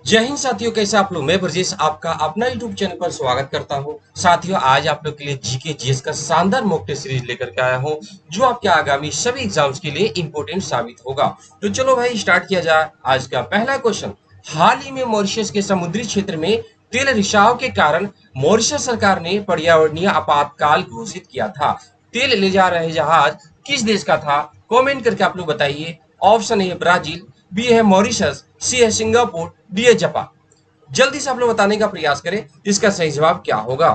जय हिंद साथियों, कैसे आप लोग। मैं ब्रजेश आपका अपना यूट्यूब चैनल पर स्वागत करता हूं। साथियों, आज आप लोग के लिए जीके जीएस का शानदार मॉक टेस्ट सीरीज लेकर के आया हूं, जो आपके आगामी सभी एग्जाम्स के लिए इंपॉर्टेंट साबित होगा। तो चलो भाई स्टार्ट किया जाए। आज का पहला क्वेश्चन। हाल ही में मॉरिशस के समुद्री क्षेत्र में तेल रिसाव के कारण मॉरिशस सरकार ने पर्यावरणीय आपातकाल घोषित किया था। तेल ले जा रहे जहाज किस देश का था? कमेंट करके आप लोग बताइए। ऑप्शन ए ब्राजील, बी है मॉरिशस, सी है सिंगापुर, डी है जापान। जल्दी से आप लोग बताने का प्रयास करें इसका सही जवाब क्या होगा।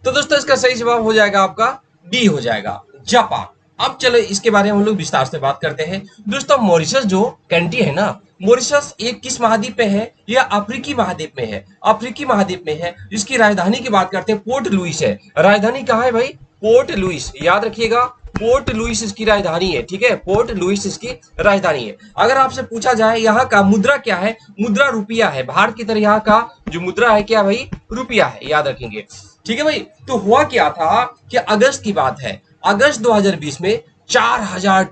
तो दोस्तों इसका सही जवाब हो जाएगा आपका डी हो जाएगा, जापान। अब चलो इसके बारे में हम लोग विस्तार से बात करते हैं। दोस्तों मॉरिशस जो कंट्री है ना, मॉरिशस एक किस महाद्वीप में है? यह अफ्रीकी महाद्वीप में है। अफ्रीकी महाद्वीप में है। इसकी राजधानी की बात करते हैं, पोर्ट लुइस है। राजधानी कहाँ है भाई? पोर्ट लुइस, याद रखिएगा। पोर्ट लुइस इसकी राजधानी है, ठीक है। पोर्ट लुइस इसकी राजधानी है। अगर आपसे पूछा जाए यहाँ का मुद्रा क्या है, मुद्रा रुपया है। भारत की तरह यहाँ का जो मुद्रा है क्या भाई? रुपया है, याद रखेंगे। ठीक है भाई। तो हुआ क्या था कि अगस्त की बात है, अगस्त 2020 में 4,000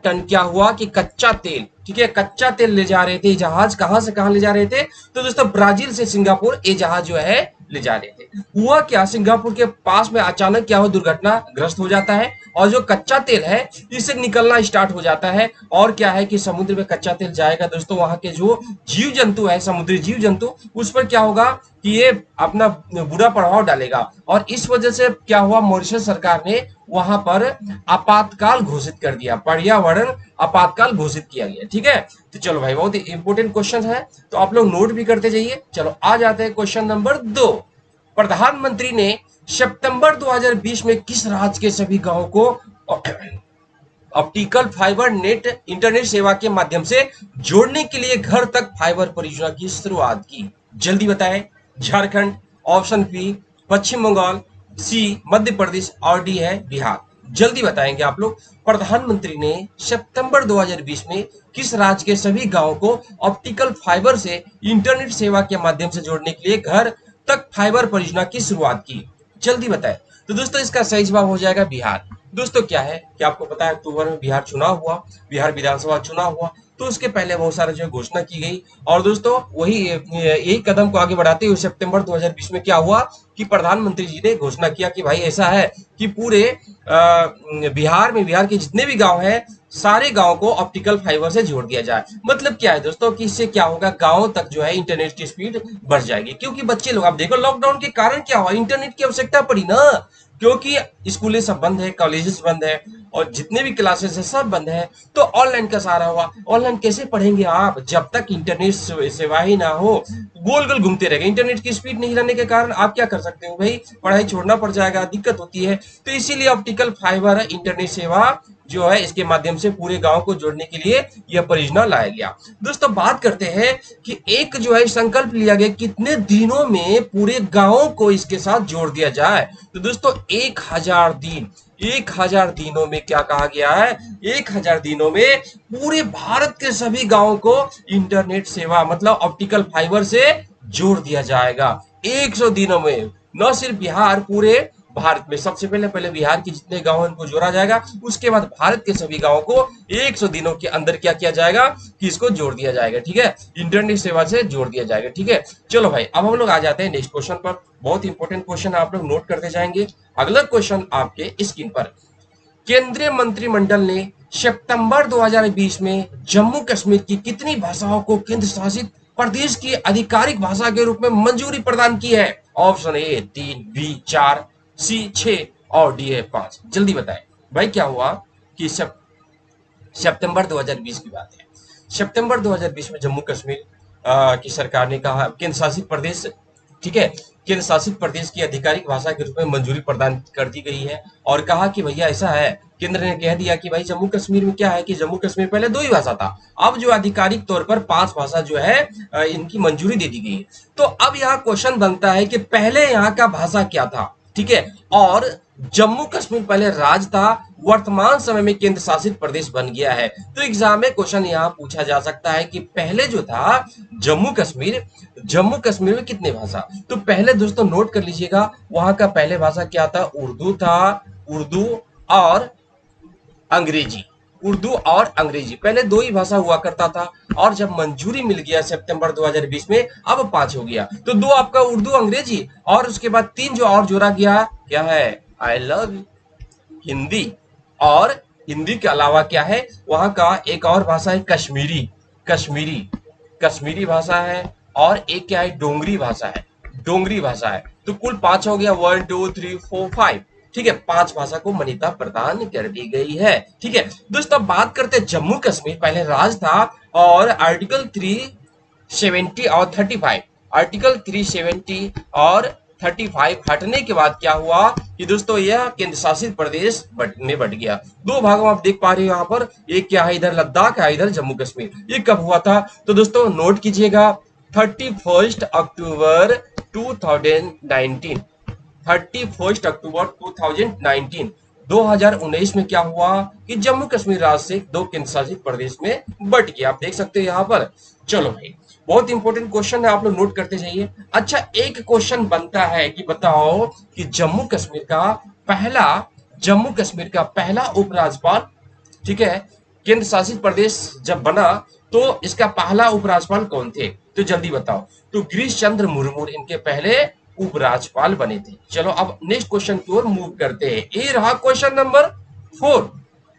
टन क्या हुआ कि कच्चा तेल, ठीक है, कच्चा तेल ले जा रहे थे जहाज। कहां से कहां ले जा रहे थे? तो दोस्तों ब्राजील से सिंगापुर ये जहाज जो है ले जा रहे थे। हुआ क्या, सिंगापुर के पास में अचानक क्या हो, दुर्घटना ग्रस्त हो जाता है और जो कच्चा तेल है इससे निकलना स्टार्ट हो जाता है। और क्या है कि समुद्र में कच्चा तेल जाएगा दोस्तों, वहां के जो जीव जंतु है, समुद्री जीव जंतु, उस पर क्या होगा कि ये अपना बुरा प्रभाव डालेगा। और इस वजह से क्या हुआ, मॉरिशस सरकार ने वहां पर आपातकाल घोषित कर दिया, पर्यावरण आपातकाल घोषित किया गया। ठीक है। तो चलो भाई, बहुत ही इंपॉर्टेंट क्वेश्चन है, तो आप लोग नोट भी करते जाइए। चलो आ जाते हैं क्वेश्चन नंबर 2। प्रधानमंत्री ने सितंबर 2020 में किस राज्य के सभी गांवों को ऑप्टिकल फाइबर नेट इंटरनेट सेवा के माध्यम से जोड़ने के लिए घर तक फाइबर परियोजना की शुरुआत की? जल्दी बताएं। झारखंड, ऑप्शन बी पश्चिम बंगाल, सी मध्य प्रदेश और डी है बिहार। जल्दी बताएंगे आप लोग। प्रधानमंत्री ने सितंबर 2020 में किस राज्य के सभी गांवों को ऑप्टिकल फाइबर से इंटरनेट सेवा के माध्यम से जोड़ने के लिए घर तक फाइबर परियोजना की शुरुआत की? जल्दी बताएं। तो दोस्तों इसका सही जवाब हो जाएगा बिहार। दोस्तों क्या है कि आपको पता है अक्टूबर में बिहार चुनाव हुआ, बिहार विधानसभा चुनाव हुआ, तो उसके पहले बहुत सारे जो घोषणा की गई। और दोस्तों वही यही कदम को आगे बढ़ाते हुए सितंबर 2020 में क्या हुआ कि प्रधानमंत्री जी ने घोषणा किया कि भाई ऐसा है कि पूरे बिहार में, बिहार के जितने भी गांव हैं, सारे गांव को ऑप्टिकल फाइबर से जोड़ दिया जाए। मतलब क्या है दोस्तों कि इससे क्या होगा, गांव तक जो है इंटरनेट की स्पीड बढ़ जाएगी। क्योंकि बच्चे लोग, आप देखो लॉकडाउन के कारण क्या हुआ, इंटरनेट की आवश्यकता पड़ी ना। क्योंकि स्कूलें सब बंद है, कॉलेजेस बंद है और जितने भी क्लासेस है सब बंद है, तो ऑनलाइन का सहारा हुआ। ऑनलाइन कैसे पढ़ेंगे आप जब तक इंटरनेट सेवा ही ना हो? गोल गोल घूमते रहेंगे। इंटरनेट की स्पीड नहीं रहने के कारण आप क्या कर सकते हो भाई, पढ़ाई छोड़ना पड़ जाएगा, दिक्कत होती है। तो इसीलिए ऑप्टिकल फाइबर इंटरनेट सेवा जो है इसके माध्यम से पूरे गांव को जोड़ने के लिए यह परियोजना लाया गया। दोस्तों बात करते हैं कि एक जो है संकल्प लिया गया कितने दिनों में पूरे गांव को इसके साथ जोड़ दिया जाए। तो दोस्तों 1000 दिन, 1000 दिनों में क्या कहा गया है, 1000 दिनों में पूरे भारत के सभी गांवों को इंटरनेट सेवा मतलब ऑप्टिकल फाइबर से जोड़ दिया जाएगा 100 दिनों में। न सिर्फ बिहार, पूरे भारत में सबसे पहले पहले बिहार के जितने गांव हैं उनको जोड़ा जाएगा, उसके बाद भारत के सभी गांवों को 100 दिनों के अंदर क्या किया जाएगा कि इसको जोड़ दिया जाएगा। ठीक है, इंटरनेट सेवा से जोड़ दिया जाएगा। ठीक है, चलो भाई अब हम लोग आ जाते हैं नेक्स्ट क्वेश्चन पर। बहुत इंपॉर्टेंट क्वेश्चन है, आप लोग नोट करते जाएंगे। अगला क्वेश्चन आपके स्क्रीन पर। केंद्रीय मंत्रिमंडल ने सितंबर 2020 में जम्मू कश्मीर की कितनी भाषाओं को केंद्र शासित प्रदेश की आधिकारिक भाषा के रूप में मंजूरी प्रदान की है? ऑप्शन ए 3, बी 4, सी 6 और डी है 5। जल्दी बताएं भाई। क्या हुआ कि सितंबर 2020 की बात है। सितंबर 2020 में जम्मू कश्मीर की सरकार ने कहा, केंद्र शासित प्रदेश, ठीक है, केंद्र शासित प्रदेश की आधिकारिक भाषा के रूप में मंजूरी प्रदान कर दी गई है। और कहा कि भैया ऐसा है, केंद्र ने कह दिया कि भाई जम्मू कश्मीर में क्या है कि जम्मू कश्मीर पहले 2 ही भाषा था, अब जो आधिकारिक तौर पर 5 भाषा जो है इनकी मंजूरी दे दी गई है। तो अब यहाँ क्वेश्चन बनता है कि पहले यहाँ का भाषा क्या था? ठीक है, और जम्मू कश्मीर पहले राज्य था, वर्तमान समय में केंद्र शासित प्रदेश बन गया है। तो एग्जाम में क्वेश्चन यहाँ पूछा जा सकता है कि पहले जो था जम्मू कश्मीर, जम्मू कश्मीर में कितने भाषा? तो पहले दोस्तों नोट कर लीजिएगा, वहां का पहले भाषा क्या था? उर्दू था, उर्दू और अंग्रेजी। उर्दू और अंग्रेजी। पहले 2 ही भाषा हुआ करता था और जब मंजूरी मिल गया सितंबर 2020 में अब 5 हो गया। तो 2 आपका उर्दू अंग्रेजी और उसके बाद 3 जो और जोड़ा गया क्या है, आई लव यू हिंदी। और हिंदी के अलावा क्या है वहां का एक और भाषा है कश्मीरी, कश्मीरी कश्मीरी भाषा है। और एक क्या है डोंगरी भाषा है, डोंगरी भाषा है। तो कुल 5 हो गया, 1 2 3 4 5। ठीक है, 5 भाषा को मान्यता प्रदान कर दी गई है। ठीक है दोस्तों, बात करते हैं जम्मू कश्मीर पहले राज था और आर्टिकल 370 और 35, आर्टिकल 370 और 35 हटने के बाद क्या हुआ कि दोस्तों यह केंद्र शासित प्रदेश में बट गया। 2 भागों में आप देख पा रहे हो यहाँ पर, एक क्या है इधर लद्दाख है इधर जम्मू कश्मीर। ये कब हुआ था तो दोस्तों नोट कीजिएगा 31 अक्टूबर 2019, 31 अक्टूबर 2019। 2019 में क्या हुआ कि जम्मू कश्मीर राज्य से 2 केंद्र शासित प्रदेश में बट गया। आप देख सकते हो यहाँ पर। चलो भाई, बहुत इंपॉर्टेंट क्वेश्चन है, आप लोग नोट करते जाइए। अच्छा, एक क्वेश्चन बनता है कि बताओ कि जम्मू कश्मीर का पहला उपराज्यपाल, ठीक है, केंद्र शासित प्रदेश जब बना तो इसका पहला उपराज्यपाल कौन थे, तो जल्दी बताओ। तो गिरीश चंद्र मुर्मू इनके पहले उपराज्यपाल बने थे। चलो अब नेक्स्ट क्वेश्चन की ओर मूव करते हैं। ये रहा क्वेश्चन नंबर 4।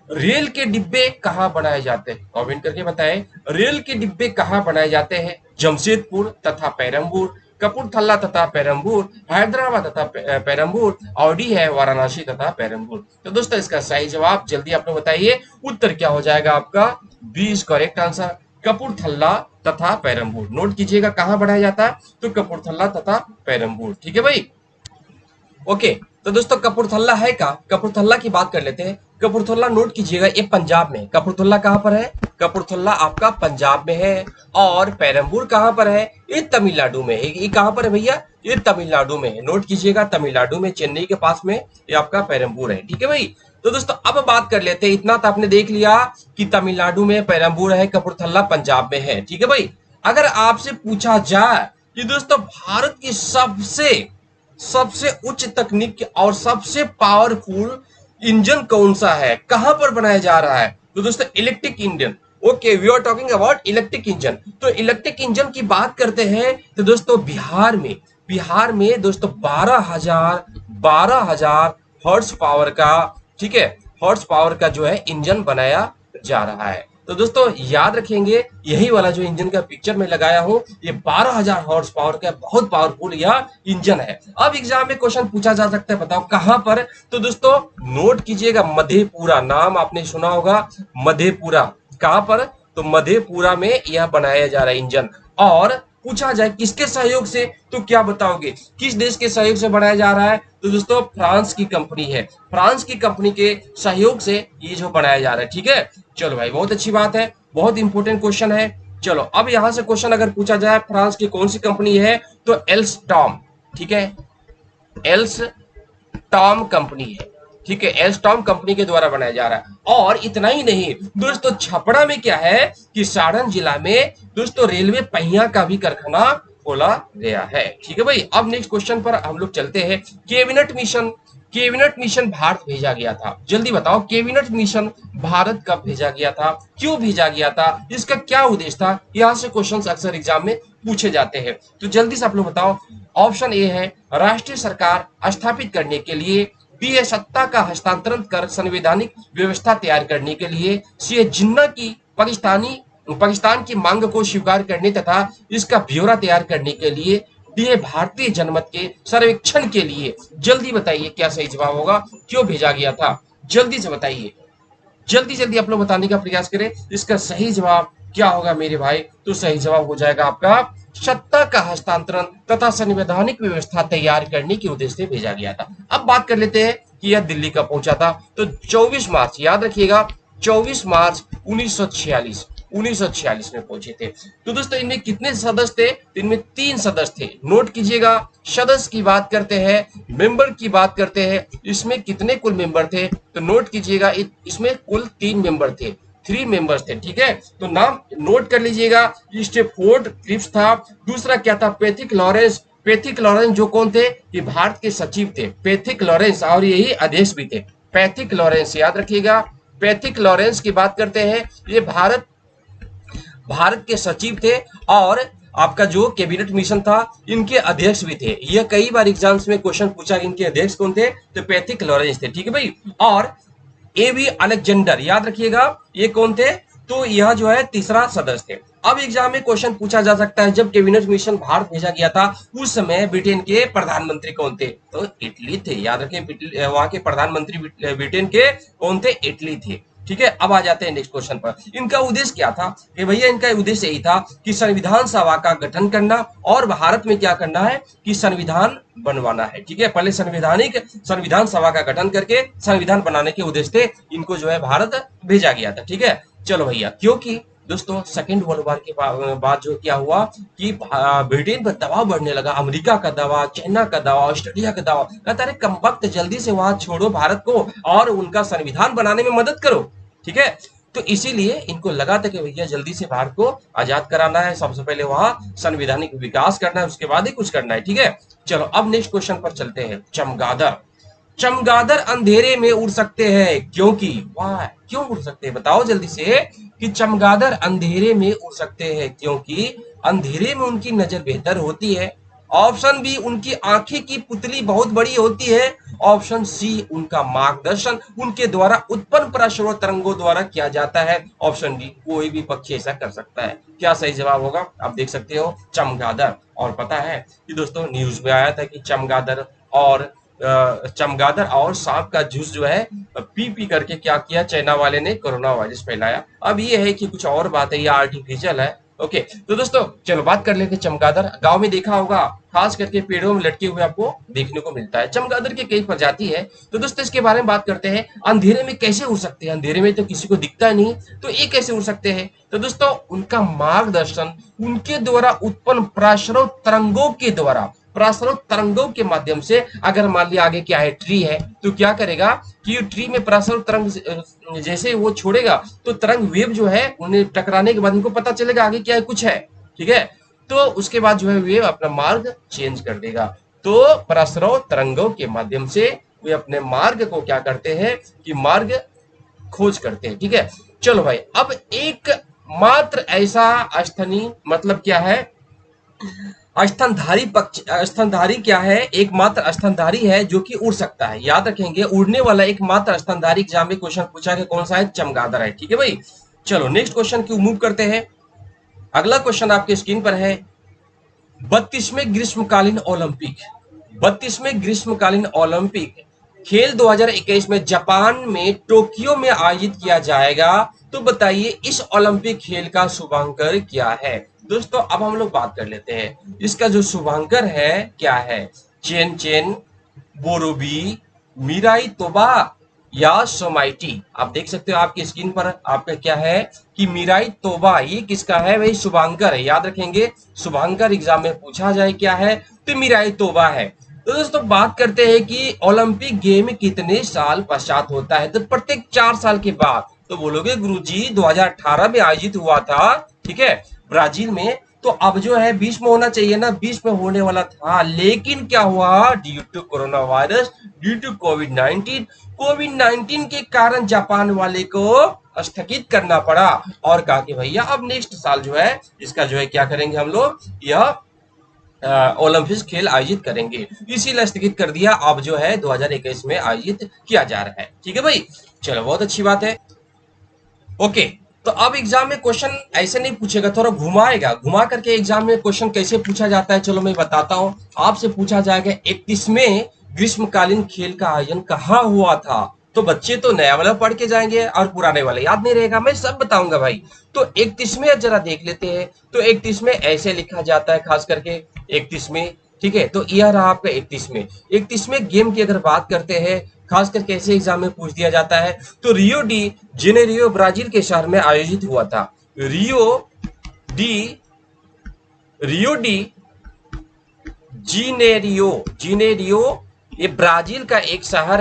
रेल के डिब्बे कहाँ बनाए जाते हैं, कमेंट करके बताएं। रेल के डिब्बे कहाँ बनाए जाते हैं, जमशेदपुर तथा पेरम्बूर, कपूरथला तथा पेरम्बूर, हैदराबाद तथा पेरम्बूर, ऑडी है वाराणसी तथा पेरम्बूर। तो दोस्तों इसका सही जवाब जल्दी आप लोग बताइए। उत्तर क्या हो जाएगा आपका, B is correct answer, Kapurthala तथा पेरम्बूर। नोट कीजिएगा कहाँ बनाया जाता है, तो कपूरथला तथा पेरम्बूर। ठीक है भाई, ओके। तो दोस्तों कपूरथला है का, कपूरथला की बात कर लेते हैं। कपूरथला नोट कीजिएगा, ये पंजाब में। कपूरथला कहां पर है, कपूरथला आपका पंजाब में है। और पेरम्बूर कहां पर है, ये तमिलनाडु में है। ये कहां पर है भैया, ये तमिलनाडु में है। नोट कीजिएगा तमिलनाडु में, चेन्नई के पास में ये आपका पेरम्बूर है। ठीक है भाई। तो दोस्तों अब बात कर लेते हैं, इतना तो आपने देख लिया कि तमिलनाडु में पेरम्बूर है, कपूरथला पंजाब में है। ठीक है भाई। अगर आपसे पूछा जाए कि दोस्तों भारत की सबसे उच्च तकनीक और सबसे पावरफुल इंजन कौन सा है, कहां पर बनाया जा रहा है, तो दोस्तों electric engine. Okay, we are talking about electric engine. तो इलेक्ट्रिक इंजन की बात करते हैं तो दोस्तों बिहार में दोस्तों 12,000 हॉर्स पावर का, ठीक है, हॉर्स पावर का जो है इंजन बनाया जा रहा है। तो दोस्तों याद रखेंगे, यही वाला जो इंजन का पिक्चर में लगाया हूं ये 12,000 हॉर्स पावर का बहुत पावरफुल यह इंजन है। अब एग्जाम में क्वेश्चन पूछा जा सकता है, बताओ कहां पर, तो दोस्तों नोट कीजिएगा मधेपुरा, नाम आपने सुना होगा मधेपुरा। कहां पर, तो मधेपुरा में यह बनाया जा रहा है इंजन। और पूछा जाए किसके सहयोग से, तो क्या बताओगे किस देश के सहयोग से बनाया जा रहा है, तो दोस्तों फ्रांस की कंपनी है, फ्रांस की कंपनी के सहयोग से ये जो बनाया जा रहा है। ठीक है, चलो भाई बहुत अच्छी बात है, बहुत इंपॉर्टेंट क्वेश्चन है। चलो अब यहां से क्वेश्चन अगर पूछा जाए फ्रांस की कौन सी कंपनी है, तो एल्स्टॉम, ठीक है, एल्स्टॉम कंपनी है। ठीक है, एल्स्टॉम कंपनी के द्वारा बनाया जा रहा है। और इतना ही नहीं दोस्तों, छपरा में क्या है कि सारण जिला में दोस्तों रेलवे पहिया का भी कारखाना खोला गया है। ठीक है भाई। अब नेक्स्ट क्वेश्चन पर हम लोग चलते हैं। कैबिनेट मिशन भारत भेजा गया था, जल्दी बताओ कैबिनेट मिशन भारत कब भेजा गया था, क्यों भेजा गया था, इसका क्या उद्देश्य था। यहाँ से क्वेश्चन अक्सर एग्जाम में पूछे जाते हैं, तो जल्दी से आप लोग बताओ। ऑप्शन ए है राष्ट्रीय सरकार स्थापित करने के लिए, बी है सत्ता का हस्तांतरण कर संवैधानिक व्यवस्था तैयार करने के लिए, सी है जिन्ना की पाकिस्तान की मांग को स्वीकार करने तथा इसका ब्यौरा तैयार करने के लिए, डी है भारतीय जनमत के सर्वेक्षण के लिए। जल्दी बताइए क्या सही जवाब होगा, क्यों भेजा गया था, जल्दी से बताइए, जल्दी आप लोग बताने का प्रयास करें। इसका सही जवाब क्या होगा मेरे भाई, तो सही जवाब हो जाएगा आपका सत्ता का हस्तांतरण तथा संवैधानिक व्यवस्था तैयार करने के उद्देश्य से भेजा गया था। अब बात कर लेते हैं कि यह दिल्ली कब पहुंचा था, तो 24 मार्च, याद रखिएगा 24 मार्च 1946 में पहुंचे थे। तो दोस्तों इनमें कितने सदस्य थे, इनमें 3 सदस्य थे। नोट कीजिएगा, सदस्य की बात करते हैं, मेंबर की बात करते हैं, इसमें कितने कुल मेंबर थे, तो नोट कीजिएगा इसमें कुल 3 मेंबर थे, 3 मेंबर्स थे। ठीक है, तो नाम नोट कर लीजिएगा। स्टेफोर्ड क्रिप्स था, दूसरा क्या था पैथिक लॉरेंस, पैथिक लॉरेंस जो कौन थे, ये भारत के सचिव थे पैथिक लॉरेंस, और यही अध्यक्ष भी थे पैथिक लॉरेंस, याद रखिएगा पैथिक लॉरेंस की बात करते हैं, ये भारत के सचिव थे और आपका जो कैबिनेट मिशन था इनके अध्यक्ष भी थे। यह कई बार एग्जाम्स में क्वेश्चन पूछा, इनके अध्यक्ष कौन थे, तो पैथिक लॉरेंस थे। ठीक है भाई। और एबी अलेक्जेंडर, याद रखिएगा ये कौन थे, तो यह जो है तीसरा सदस्य थे। अब एग्जाम में क्वेश्चन पूछा जा सकता है, जब कैबिनेट मिशन भारत भेजा गया था उस समय ब्रिटेन के प्रधानमंत्री कौन थे, तो इटली थे। याद रखें, वहां के प्रधानमंत्री ब्रिटेन के कौन थे, इटली थे। ठीक है। अब आ जाते हैं नेक्स्ट क्वेश्चन पर। इनका उद्देश्य क्या था, कि भैया इनका उद्देश्य यही था कि संविधान सभा का गठन करना और भारत में क्या करना है कि संविधान बनवाना है। ठीक है। पहले संविधान सभा का गठन करके संविधान बनाने के उद्देश्य से इनको जो है भारत भेजा गया था। ठीक है। चलो भैया, क्योंकि दोस्तों सेकेंड वर्ल्ड वॉर के बाद जो क्या हुआ कि ब्रिटेन पर दबाव बढ़ने लगा, अमेरिका का दबाव, चाइना का दबाव, ऑस्ट्रेलिया का दबाव, कहता है कम वक्त जल्दी से वहां छोड़ो भारत को और उनका संविधान बनाने में मदद करो। ठीक है। तो इसीलिए इनको लगा था कि भैया जल्दी से भारत को आजाद कराना है, सबसे पहले वहां संवैधानिक विकास करना है, उसके बाद ही कुछ करना है। ठीक है। चलो अब नेक्स्ट क्वेश्चन पर चलते हैं। चमगादड़ अंधेरे में उड़ सकते हैं क्योंकि, वाह, क्यों उड़ सकते हैं बताओ जल्दी से, कि चमगादड़ अंधेरे में उड़ सकते हैं क्योंकि अंधेरे में उनकी नजर बेहतर होती है। ऑप्शन बी, उनकी आंखें की पुतली बहुत बड़ी होती है। ऑप्शन सी, उनका मार्गदर्शन उनके द्वारा उत्पन्न पराश्रय तरंगों द्वारा किया जाता है। ऑप्शन डी, कोई भी पक्षी ऐसा कर सकता है। क्या सही जवाब होगा, आप देख सकते हो चमगादड़। और पता है कि दोस्तों न्यूज में आया था कि चमगादड़ और सांप का जूस जो है पी पी करके क्या किया, चाइना वाले ने कोरोना वायरस फैलाया। अब ये है कि कुछ और बात है, ये आर्टिफिशियल है। ओके, तो दोस्तों चलो बात कर लेते हैं चमगादड़। गांव में देखा होगा, खास करके पेड़ों में लटके हुए आपको देखने को मिलता है। चमगादड़ के कई प्रजाति है, तो दोस्तों इसके बारे में बात करते हैं। अंधेरे में कैसे उड़ सकते हैं, अंधेरे में तो किसी को दिखता नहीं, तो ये कैसे उड़ सकते हैं, तो दोस्तों उनका मार्गदर्शन उनके द्वारा उत्पन्न पराश्रय तरंगों के माध्यम से। अगर मान लिया आगे क्या है, ट्री है, तो क्या करेगा कि ट्री में पराश्रय तरंग जैसे वो छोड़ेगा तो तरंग वेव जो है उन्हें टकराने के बाद उनको पता चलेगा आगे क्या है, कुछ है। ठीक है। तो उसके बाद जो है वेव अपना मार्ग चेंज कर देगा। तो पराश्रय तरंगों के माध्यम से वे अपने मार्ग को क्या करते हैं कि मार्ग खोज करते हैं। ठीक है। चलो भाई, अब एक मात्र ऐसा स्तनी मतलब क्या है, स्तनधारी क्या है, एकमात्र स्तनधारी है जो कि उड़ सकता है। याद रखेंगे, उड़ने वाला एकमात्र स्तनधारी एग्जाम में क्वेश्चन पूछा कि कौन सा है, चमगादड़ है। ठीक है भाई। चलो नेक्स्ट क्वेश्चन की मूव करते हैं। अगला क्वेश्चन आपके स्क्रीन पर है, 32वें ग्रीष्मकालीन ओलंपिक खेल 2021 में जापान में टोक्यो में आयोजित किया जाएगा। तो बताइए इस ओलंपिक खेल का शुभांकर क्या है। दोस्तों अब हम लोग बात कर लेते हैं, इसका जो शुभांकर है क्या है, चेन चेन, बोरोबी, मिराई तोबा या सोमाइटी। आप देख सकते हो आपकी स्क्रीन पर आपका क्या है कि मिराई तोबा, ये किसका है भाई, शुभांकर है। याद रखेंगे, शुभांकर एग्जाम में पूछा जाए क्या है, तो मिराई तोबा है। तो दोस्तों बात करते हैं कि ओलंपिक गेम कितने साल पश्चात होता है, तो प्रत्येक 4 साल के बाद। तो बोलोगे गुरुजी 2018 में आयोजित हुआ था, ठीक है, ब्राजील में, तो अब जो है 20 में होना चाहिए ना, 20 में होने वाला था, लेकिन क्या हुआ, due to corona virus, due to COVID 19 के कारण जापान वाले को स्थगित करना पड़ा और कहा कि भैया अब नेक्स्ट साल जो है इसका जो है क्या करेंगे हम लोग, यह ओलंपिक खेल आयोजित करेंगे, इसीलिए स्थगित कर दिया। अब जो है 2021 में आयोजित किया जा रहा है। ठीक है भाई, चलो बहुत अच्छी बात है। ओके, तो अब एग्जाम में क्वेश्चन ऐसे नहीं पूछेगा, थोड़ा घुमाएगा, घुमा करके एग्जाम में क्वेश्चन कैसे पूछा जाता है, चलो मैं बताता हूं। आपसे पूछा जाएगा 31वें ग्रीष्मकालीन खेल का आयोजन कहाँ हुआ था। तो बच्चे तो नया वाला पढ़ के जाएंगे और पुराने वाला याद नहीं रहेगा, मैं सब बताऊंगा भाई। तो 31वें जरा देख लेते हैं। तो 31वें ऐसे लिखा जाता है, खास करके 31वें, ठीक है। तो यह रहा आपका 31वें गेम की अगर बात करते हैं, खास करके ऐसे एग्जाम में पूछ दिया जाता है, तो रियो डी जेनेरियो ब्राजील के शहर में आयोजित हुआ था। डी जीनेरियो ये ब्राजील का एक शहर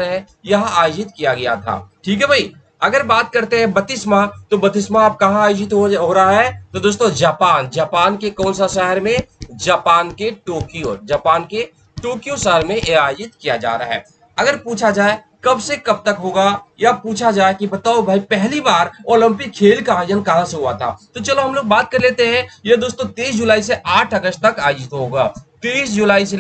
है, यह आयोजित किया गया था। ठीक है भाई। अगर बात करते हैं 32वां, तो 32वां आप कहाँ आयोजित हो रहा है, तो दोस्तों जापान के कौन सा शहर में, जापान के टोक्यो शहर में यह आयोजित किया जा रहा है। अगर पूछा जाए कब से कब तक होगा, या पूछा जाए कि बताओ भाई पहली बार ओलंपिक खेल का आयोजन कहां से हुआ था। तो चलो हम लोग बात कर लेते हैं। ये दोस्तों 23 जुलाई से 8 अगस्त तक आयोजित होगा। 23 जुलाई से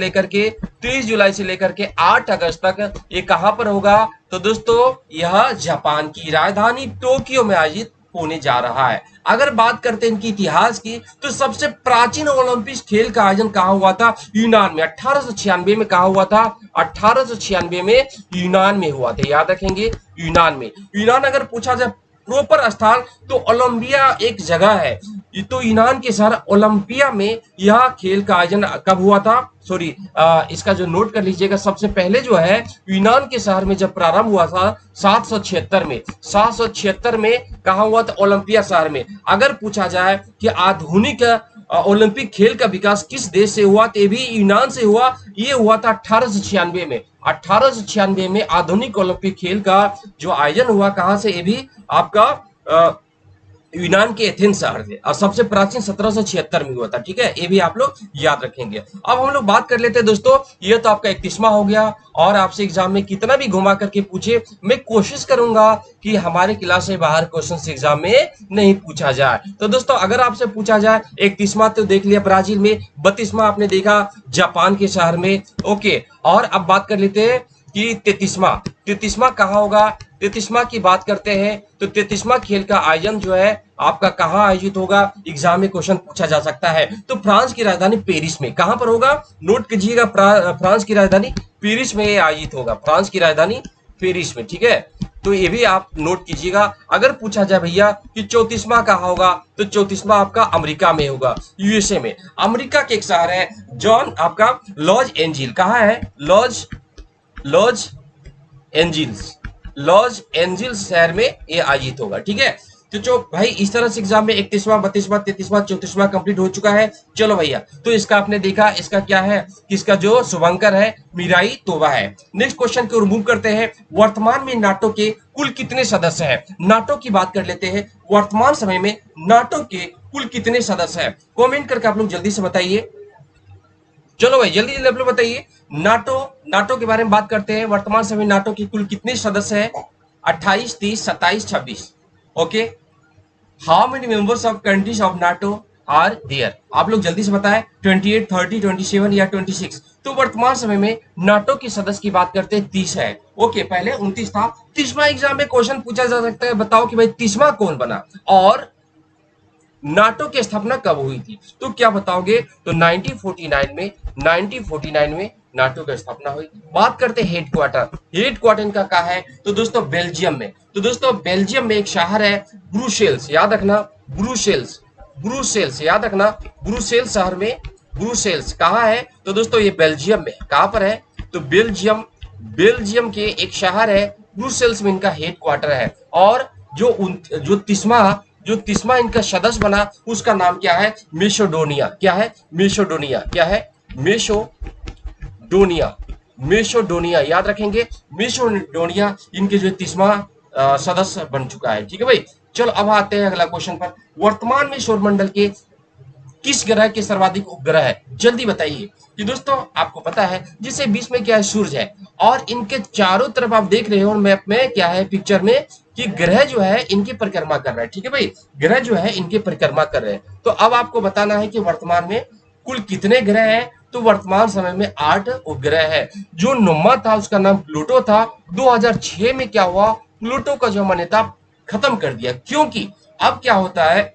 लेकर के 8 अगस्त तक ये कहां पर होगा। तो दोस्तों यह जापान की राजधानी टोक्यो में आयोजित होने जा रहा है। अगर बात करते हैं इनकी इतिहास की, तो सबसे प्राचीन ओलंपिक खेल का आयोजन कहां हुआ था, यूनान में 1896 में। कहा हुआ था 1896 में यूनान में हुआ था, याद रखेंगे यूनान में। यूनान अगर पूछा जाए प्रॉपर स्थान, तो ओलंपिया एक जगह है। तो यूनान के शहर ओलंपिया में यह खेल का आयोजन कब हुआ था, सॉरी इसका जो नोट कर लीजिएगा, सबसे पहले जो है यूनान के शहर में जब प्रारंभ हुआ था 776 में कहा हुआ था, ओलंपिया शहर में। अगर पूछा जाए कि आधुनिक ओलंपिक खेल का विकास किस देश से हुआ, तो ये भी यूनान से हुआ। ये हुआ था 1896 में। 1896 में आधुनिक ओलंपिक खेल का जो आयोजन हुआ कहां से, ये भी आपका यूनान के एथेंस शहर से, और सबसे प्राचीन 1776 में हुआ था। ठीक है, ये भी आप लोग याद रखेंगे। अब हम लोग बात कर लेते हैं दोस्तों, ये तो आपका 31वां हो गया। और आपसे एग्जाम में कितना भी घुमा करके पूछे, मैं कोशिश करूंगा कि हमारे क्लास से बाहर क्वेश्चन एग्जाम में नहीं पूछा जाए। तो दोस्तों अगर आपसे पूछा जाए 31वां तो देख लिया ब्राजील में, 32वां आपने देखा जापान के शहर में। ओके, और अब बात कर लेते हैं कि 33वां कहाँ होगा। 33वां की बात करते हैं तो 33वां खेल का आयोजन जो है आपका कहाँ आयोजित होगा, एग्जाम में क्वेश्चन पूछा जा सकता है। तो फ्रांस की राजधानी पेरिस में। कहां पर होगा, नोट कीजिएगा, फ्रांस की राजधानी पेरिस में आयोजित होगा। फ्रांस की राजधानी पेरिस में, ठीक है, तो ये भी आप नोट कीजिएगा। अगर पूछा जाए भैया कि 34वां कहाँ होगा, तो 34वां आपका अमेरिका में होगा, यूएसए में। अमेरिका के एक शहर है जॉन आपका लॉस एंजिल। कहाँ है, लॉस एंजिल्स शहर में ये आयोजित होगा। ठीक है, तो जो भाई इस तरह से एग्जाम में 31वां 32वां 33वां 34वां कंप्लीट हो चुका है। चलो भैया, तो इसका आपने देखा, इसका क्या है कि इसका जो शुभंकर है मिराई तोबा है। नेक्स्ट क्वेश्चन को रिमूव करते हैं। वर्तमान में नाटो के कुल कितने सदस्य हैं। नाटो की बात कर लेते हैं, वर्तमान समय में नाटो के कुल कितने सदस्य हैं। कॉमेंट करके आप लोग जल्दी से बताइए। चलो भाई जल्दी जल्दी आप लोग बताइए। नाटो के बारे में बात करते हैं। वर्तमान समय नाटो की कुल कितने सदस्य हैं, 28, 30, 27, 26। Okay, how many members of countries of NATO are there. आप लोग जल्दी से बताएं, 28, 30, 27 या 26। तो वर्तमान समय में नाटो के सदस्य की बात करते हैं 30 है। ओके, पहले 29 था। 30वां एग्जाम में क्वेश्चन पूछा जा सकता है, बताओ कि भाई 30वां कौन बना और नाटो की स्थापना कब हुई थी। तो क्या बताओगे, तो 1949 में नाटो की स्थापना हुई। बात करते हैं हेडक्वार्टर इनका कहाँ है, तो दोस्तों बेल्जियम में। तो दोस्तों बेल्जियम में एक शहर है ब्रुसेल्स, याद रखना, ब्रुसेल्स याद रखना, ब्रुसेल्स शहर में। ब्रुसेल्स कहाँ है, तो दोस्तों ये बेल्जियम में। कहाँ पर है, तो बेल्जियम के एक शहर है ब्रुसेल्स में इनका हेडक्वार्टर है। और जो 30वां इनका सदस्य बना उसका नाम क्या है, मेसोडोनिया। क्या है, मेसोडोनिया याद रखेंगे। मेसोडोनिया इनके जो 30वां सदस्य बन चुका है। ठीक है भाई, चलो अब आते हैं अगला क्वेश्चन पर। वर्तमान में सौरमंडल के किस ग्रह के सर्वाधिक उपग्रह है, जल्दी बताइए। कि दोस्तों आपको पता है जिससे बीच में क्या है, सूर्य है, और इनके चारों तरफ आप देख रहे हो मैप में क्या है, पिक्चर में, कि ग्रह जो है इनकी परिक्रमा कर रहा है। ठीक है भाई, ग्रह जो है इनकी परिक्रमा कर रहे हैं। तो अब आपको बताना है कि वर्तमान में कुल कितने ग्रह हैं। तो वर्तमान समय में 8 उपग्रह है। जो 9वां था उसका नाम प्लूटो था। 2006 में क्या हुआ, प्लूटो का जो मान्यता खत्म कर दिया, क्योंकि अब क्या होता है,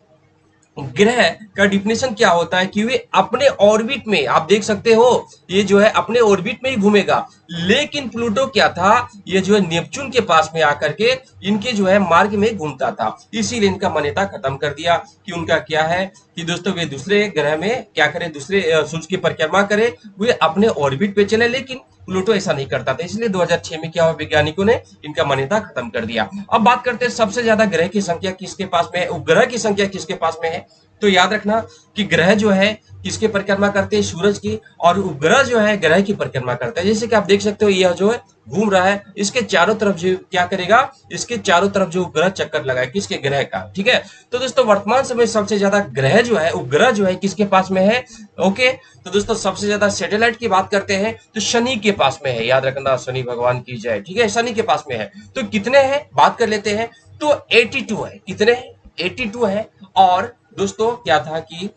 ग्रह का डिफिनेशन क्या होता है कि वे अपने ऑर्बिट में, आप देख सकते हो ये जो है अपने ऑर्बिट में ही घूमेगा। लेकिन प्लूटो क्या था, ये जो है नेपच्यून के पास में आकर के इनके जो है मार्ग में घूमता था। इसीलिए इनका मान्यता खत्म कर दिया कि उनका क्या है कि दोस्तों वे दूसरे ग्रह में क्या करें, दूसरे सूर्य की परिक्रमा करे, वे अपने ऑर्बिट पे चले। लेकिन प्लूटो ऐसा नहीं करता था, इसलिए 2006 में क्या हुआ, वैज्ञानिकों ने इनका मान्यता खत्म कर दिया। अब बात करते हैं सबसे ज्यादा ग्रह की संख्या किसके पास में है, उपग्रह की संख्या किसके पास में है। तो याद रखना कि ग्रह जो है किसके परिक्रमा करते हैं, सूरज की, और उपग्रह जो है ग्रह की परिक्रमा करता है। जैसे कि आप देख सकते हो यह जो है घूम रहा है, इसके चारों तरफ जो क्या करेगा, इसके चारों तरफ जो उपग्रह चक्कर लगाए, किसके, ग्रह का। ठीक है, तो दोस्तों वर्तमान समय सबसे ज्यादा ग्रह जो है, उपग्रह जो है किसके पास में है। ओके, तो दोस्तों सबसे ज्यादा सैटेलाइट की बात करते हैं तो शनि के पास में है, याद रखना, शनि भगवान की जय। ठीक है, शनि के पास में है। तो कितने हैं बात कर लेते हैं, तो 82 है। कितने हैं, 82 है। और दोस्तों क्या था कि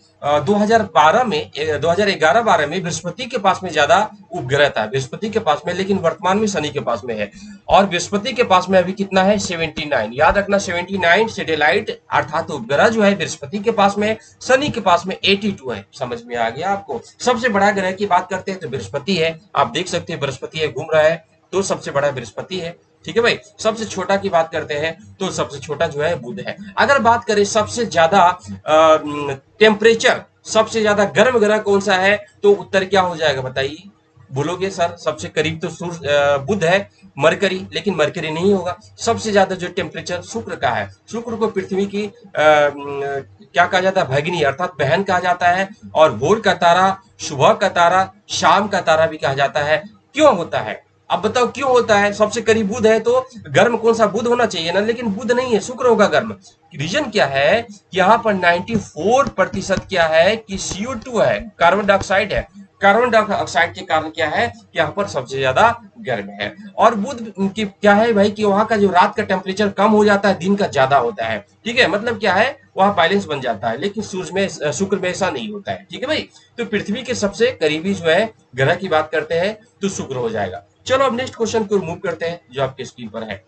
2012 में 2011-12 में बृहस्पति के पास में ज्यादा उपग्रह था, बृहस्पति के पास में, लेकिन वर्तमान में शनि के पास में है। और बृहस्पति के पास में अभी कितना है, 79। याद रखना 79 सैटेलाइट अर्थात उपग्रह जो है बृहस्पति के पास में, शनि के पास में 82 है। समझ में आ गया आपको। सबसे बड़ा ग्रह की बात करते हैं तो बृहस्पति है। आप देख सकते हैं बृहस्पति है, घूम रहा है, तो सबसे बड़ा बृहस्पति है। ठीक है भाई। सबसे छोटा की बात करते हैं तो सबसे छोटा जो है बुध है। अगर बात करें सबसे ज्यादा टेम्परेचर, सबसे ज्यादा गर्म ग्रह कौन सा है, तो उत्तर क्या हो जाएगा बताइए। बोलोगे सर सबसे करीब तो बुध है, मरकरी, लेकिन मरकरी नहीं होगा। सबसे ज्यादा जो टेम्परेचर शुक्र का है। शुक्र को पृथ्वी की क्या कहा जाता है, भगिनी अर्थात बहन कहा जाता है। और भोर का तारा, सुबह का तारा, शाम का तारा भी कहा जाता है। क्यों होता है, अब बताओ क्यों होता है। सबसे करीब बुध है तो गर्म कौन सा, बुध होना चाहिए ना, लेकिन बुध नहीं है, शुक्र होगा गर्म। रीजन क्या है, यहाँ पर 94% क्या है कि CO2 है, कार्बन डाइऑक्साइड है। कार्बन डाइऑक्साइड के कारण क्या है, यहाँ पर सबसे ज्यादा गर्म है। और बुध की क्या है भाई कि वहां का जो रात का टेम्परेचर कम हो जाता है, दिन का ज्यादा होता है। ठीक है, मतलब क्या है, वहां बैलेंस बन जाता है। लेकिन सूर्य में, शुक्र में ऐसा नहीं होता है। ठीक है भाई। तो पृथ्वी के सबसे करीबी जो है ग्रह की बात करते हैं तो शुक्र हो जाएगा। चलो अब नेक्स्ट क्वेश्चन को रिमूव करते हैं जो आपके स्क्रीन पर है।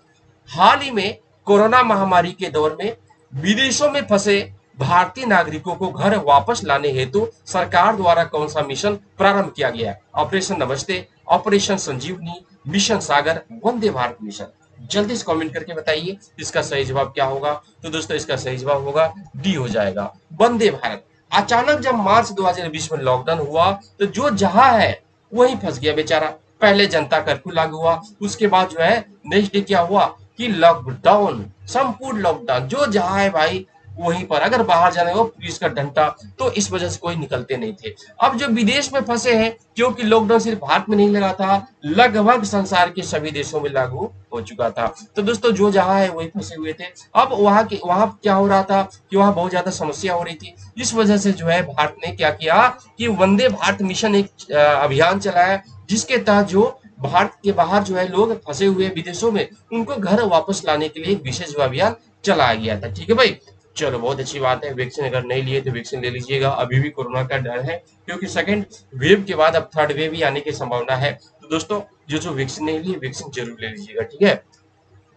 हाल ही में कोरोना महामारी के दौर में विदेशों में फंसे भारतीय नागरिकों को घर वापस लाने हेतु सरकार द्वारा कौन सा मिशन प्रारंभ किया गया। ऑपरेशन नमस्ते, ऑपरेशन संजीवनी, मिशन सागर, वंदे भारत मिशन। जल्दी से कमेंट करके बताइए इसका सही जवाब क्या होगा। तो दोस्तों इसका सही जवाब होगा डी हो जाएगा, वंदे भारत। अचानक जब मार्च 2020 में लॉकडाउन हुआ तो जो जहां है वहीं फंस गया बेचारा। पहले जनता कर्फ्यू लागू हुआ, उसके बाद जो है नेक्स्ट डे क्या हुआ कि लॉकडाउन, संपूर्ण लॉकडाउन, जो जहां है भाई वहीं पर। अगर बाहर जाने को पुलिस का डंडा, तो इस वजह से कोई निकलते नहीं थे। अब जो विदेश में फंसे हैं, क्योंकि लॉकडाउन सिर्फ भारत में नहीं लगा था, लगभग संसार के सभी देशों में लागू हो चुका था। तो दोस्तों जो जहां है वही फंसे हुए थे। अब वहां क्या हो रहा था कि वहां बहुत ज्यादा समस्या हो रही थी। इस वजह से जो है भारत ने क्या किया कि वंदे भारत मिशन एक अभियान चलाया, जिसके तहत जो भारत के बाहर जो है लोग फंसे हुए विदेशों में, उनको घर वापस लाने के लिए एक विशेष अभियान चलाया गया था। ठीक है भाई। चलो बहुत अच्छी बात है। वैक्सीन अगर नहीं लिए तो वैक्सीन ले लीजिएगा। अभी भी कोरोना का डर है, क्योंकि सेकंड वेव के बाद अब थर्ड वेव भी आने की संभावना है। तो दोस्तों जो वैक्सीन नहीं लिए, वैक्सीन जरूर ले लीजिएगा। ठीक है,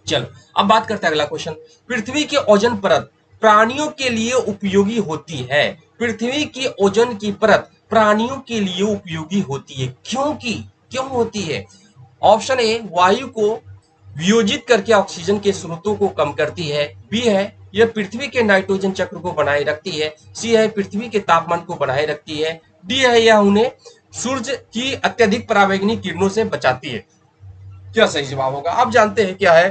चलो अब बात करते हैं अगला क्वेश्चन। पृथ्वी की ओजोन परत प्राणियों के लिए उपयोगी होती है। पृथ्वी की ओजोन की परत प्राणियों के लिए उपयोगी होती है, क्यों होती है। ऑप्शन ए, वायु को वियोजित करके ऑक्सीजन के स्रोतों को कम करती है। बी है, यह पृथ्वी के नाइट्रोजन चक्र को बनाए रखती है। सी है, पृथ्वी के तापमान को बनाए रखती है। डी है, यह उन्हें सूर्य की अत्यधिक पराबैंगनी किरणों से बचाती है। क्या सही जवाब होगा, आप जानते हैं क्या है।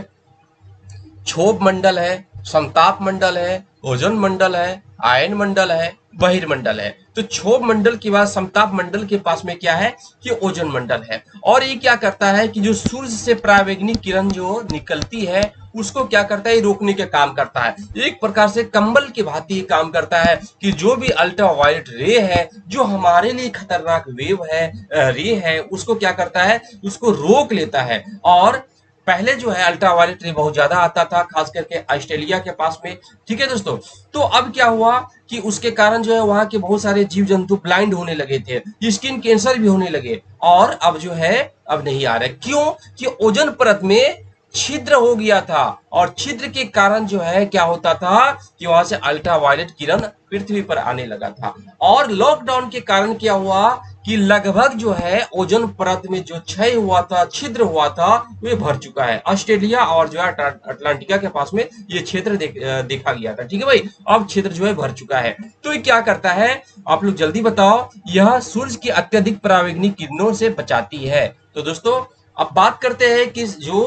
क्षोभ मंडल है, समताप मंडल है, ओजोन मंडल है, आयन मंडल है, बहिर्मंडल है। तो क्षोभ मंडल के बाद समताप मंडल के पास में क्या है कि ओजोन मंडल है। और ये क्या करता है कि जो सूर्य से पराबैंगनी किरण जो निकलती है, उसको क्या करता है, रोकने का काम करता है। एक प्रकार से कंबल के भांति काम करता है कि जो भी अल्ट्रावायलेट रे है, जो हमारे लिए खतरनाक वेव है, रे है, उसको क्या करता है, उसको रोक लेता है। और पहले जो है अल्ट्रावायलेट रे बहुत ज्यादा आता था, खास करके ऑस्ट्रेलिया के पास में। ठीक है दोस्तों, तो अब क्या हुआ कि उसके कारण जो है वहां के बहुत सारे जीव जंतु ब्लाइंड होने लगे थे, स्किन कैंसर भी होने लगे। और अब जो है अब नहीं आ रहा है, क्यों कि ओजोन परत में छिद्र हो गया था। और छिद्र के कारण जो है क्या होता था कि वहां से अल्ट्रावायलेट किरण पृथ्वी पर आने लगा था। और लॉकडाउन के कारण क्या हुआ कि लगभग जो है ओजोन परत में जो क्षय हुआ था, छिद्र हुआ था, वे भर चुका है। ऑस्ट्रेलिया और जो है अटलांटिका के पास में ये क्षेत्र देखा गया था। ठीक है भाई, अब क्षेत्र जो है भर चुका है। तो ये क्या करता है, आप लोग जल्दी बताओ। यह सूर्य की अत्यधिक पराबैंगनी किरणों से बचाती है। तो दोस्तों अब बात करते हैं कि जो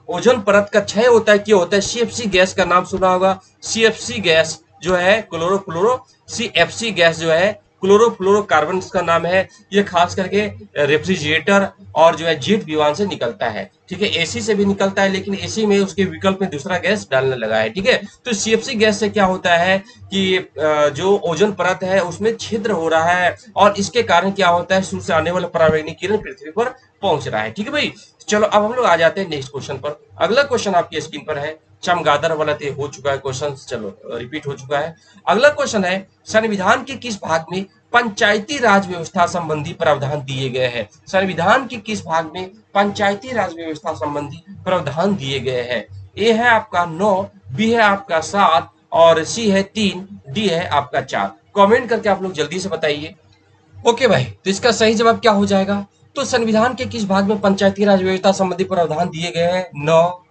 ओजोन परत का क्षय होता है, क्या होता है। CFC गैस का नाम सुना होगा, CFC गैस जो है क्लोरो CFC गैस जो है क्लोरोफ्लोरोकार्बन का नाम है। ये खास करके रेफ्रिजरेटर और जो है जेट विमान से निकलता है, ठीक है। एसी से भी निकलता है, लेकिन एसी में उसके विकल्प में दूसरा गैस डालने लगा है, ठीक है। तो CFC गैस से क्या होता है कि जो ओजोन परत है उसमें छिद्र हो रहा है, और इसके कारण क्या होता है, सूर्य से आने वाला पराबैंगनी किरण पृथ्वी पर पहुंच रहा है, ठीक है भाई। चलो अब हम लोग आ जाते हैं नेक्स्ट क्वेश्चन पर। अगला क्वेश्चन आपकी स्क्रीन पर है, चमगादड़ वाला तो हो चुका है क्वेश्चन, चलो रिपीट हो चुका है। अगला क्वेश्चन है, संविधान के किस भाग में पंचायती राज व्यवस्था संबंधी प्रावधान दिए गए हैं? संविधान के किस भाग में पंचायती राज व्यवस्था संबंधी प्रावधान दिए गए हैं? ए है आपका 9, बी है आपका 7, और सी है 3, डी है आपका 4। कमेंट करके आप लोग जल्दी से बताइए। ओके भाई, तो इसका सही जवाब क्या हो जाएगा? तो संविधान के किस भाग में पंचायती राज व्यवस्था संबंधी प्रावधान दिए गए हैं? 9,